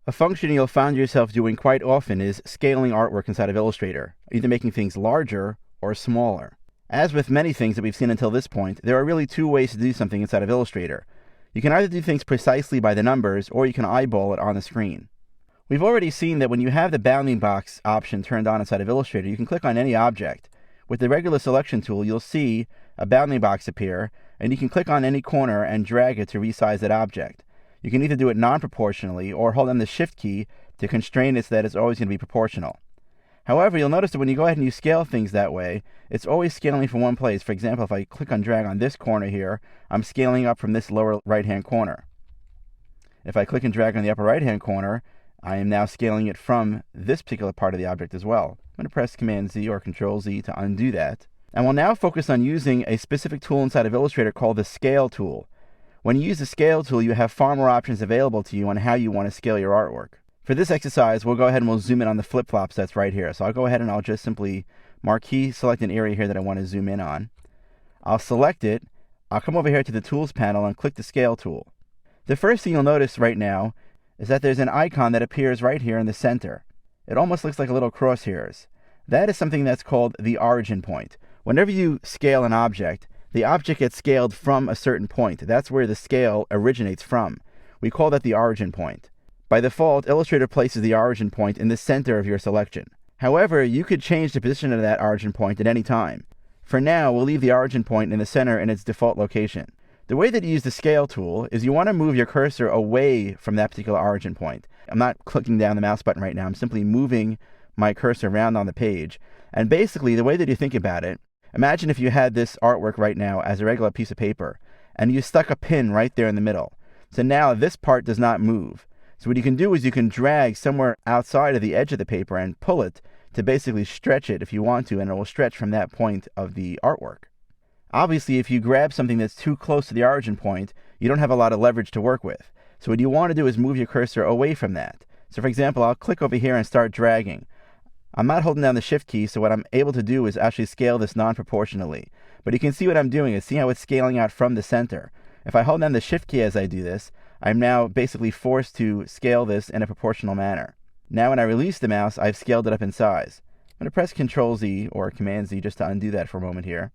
A function you'll find yourself doing quite often is scaling artwork inside of Illustrator, either making things larger or smaller. As with many things that we've seen until this point, there are really two ways to do something inside of Illustrator. You can either do things precisely by the numbers, or you can eyeball it on the screen. We've already seen that when you have the bounding box option turned on inside of Illustrator, you can click on any object. With the regular selection tool, you'll see a bounding box appear, and you can click on any corner and drag it to resize that object. You can either do it non-proportionally or hold down the Shift key to constrain it so that it's always going to be proportional. However, you'll notice that when you go ahead and you scale things that way, it's always scaling from one place. For example, if I click on drag on this corner here, I'm scaling up from this lower right-hand corner. If I click and drag on the upper right-hand corner, I am now scaling it from this particular part of the object as well. I'm going to press Command-Z or Control-Z to undo that. And we'll now focus on using a specific tool inside of Illustrator called the Scale tool. When you use the Scale tool, you have far more options available to you on how you want to scale your artwork. For this exercise, we'll go ahead and we'll zoom in on the flip-flops that's right here. So I'll go ahead and I'll just simply marquee select an area here that I want to zoom in on. I'll select it. I'll come over here to the Tools panel and click the Scale tool. The first thing you'll notice right now is that there's an icon that appears right here in the center. It almost looks like a little crosshairs. That is something that's called the origin point. Whenever you scale an object, the object gets scaled from a certain point. That's where the scale originates from. We call that the origin point. By default, Illustrator places the origin point in the center of your selection. However, you could change the position of that origin point at any time. For now, we'll leave the origin point in the center in its default location. The way that you use the Scale tool is you want to move your cursor away from that particular origin point. I'm not clicking down the mouse button right now. I'm simply moving my cursor around on the page. And basically, the way that you think about it, imagine if you had this artwork right now as a regular piece of paper, and you stuck a pin right there in the middle. So now this part does not move. So what you can do is you can drag somewhere outside of the edge of the paper and pull it to basically stretch it if you want to, and it will stretch from that point of the artwork. Obviously, if you grab something that's too close to the origin point, you don't have a lot of leverage to work with. So what you want to do is move your cursor away from that. So for example, I'll click over here and start dragging. I'm not holding down the Shift key, so what I'm able to do is actually scale this non-proportionally. But you can see what I'm doing is see how it's scaling out from the center. If I hold down the Shift key as I do this, I'm now basically forced to scale this in a proportional manner. Now when I release the mouse, I've scaled it up in size. I'm going to press Control-Z or Command-Z just to undo that for a moment here.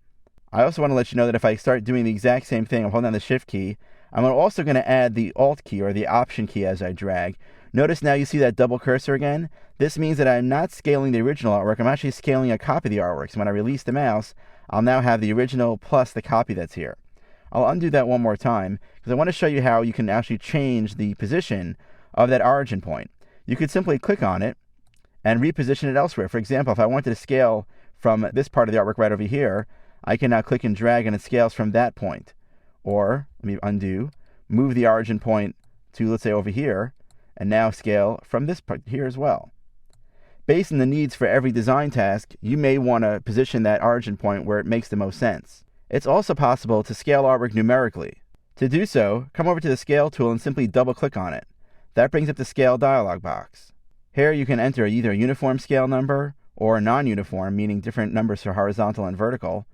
I also want to let you know that if I start doing the exact same thing, I'm holding down the Shift key, I'm also going to add the Alt key or the Option key as I drag. Notice now you see that double cursor again? This means that I'm not scaling the original artwork, I'm actually scaling a copy of the artwork. So when I release the mouse, I'll now have the original plus the copy that's here. I'll undo that one more time, because I want to show you how you can actually change the position of that origin point. You could simply click on it and reposition it elsewhere. For example, if I wanted to scale from this part of the artwork right over here, I can now click and drag and it scales from that point. Or, let me undo, move the origin point to, let's say, over here, and now scale from this part here as well. Based on the needs for every design task, you may want to position that origin point where it makes the most sense. It's also possible to scale artwork numerically. To do so, come over to the Scale tool and simply double-click on it. That brings up the Scale dialog box. Here you can enter either a uniform scale number or a non-uniform, meaning different numbers for horizontal and vertical.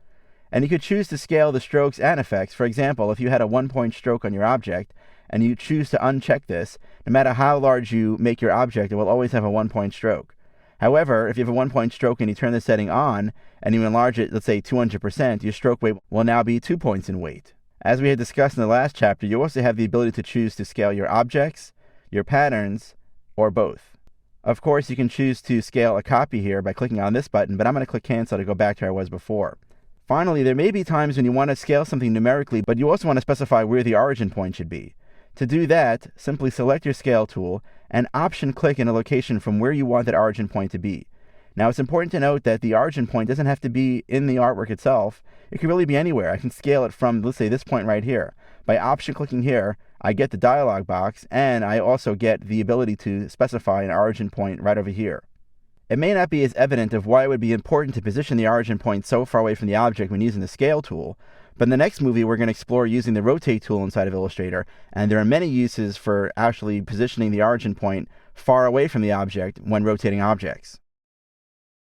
And you could choose to scale the strokes and effects. For example, if you had a one-point stroke on your object, and you choose to uncheck this, no matter how large you make your object, it will always have a one-point stroke. However, if you have a one-point stroke and you turn the setting on, and you enlarge it, let's say 200%, your stroke weight will now be 2 points in weight. As we had discussed in the last chapter, you also have the ability to choose to scale your objects, your patterns, or both. Of course, you can choose to scale a copy here by clicking on this button, but I'm going to click Cancel to go back to where I was before. Finally, there may be times when you want to scale something numerically, but you also want to specify where the origin point should be. To do that, simply select your Scale tool and option-click in a location from where you want that origin point to be. Now, it's important to note that the origin point doesn't have to be in the artwork itself. It can really be anywhere. I can scale it from, let's say, this point right here. By option-clicking here, I get the dialog box, and I also get the ability to specify an origin point right over here. It may not be as evident of why it would be important to position the origin point so far away from the object when using the Scale tool, but in the next movie we're going to explore using the Rotate tool inside of Illustrator, and there are many uses for actually positioning the origin point far away from the object when rotating objects.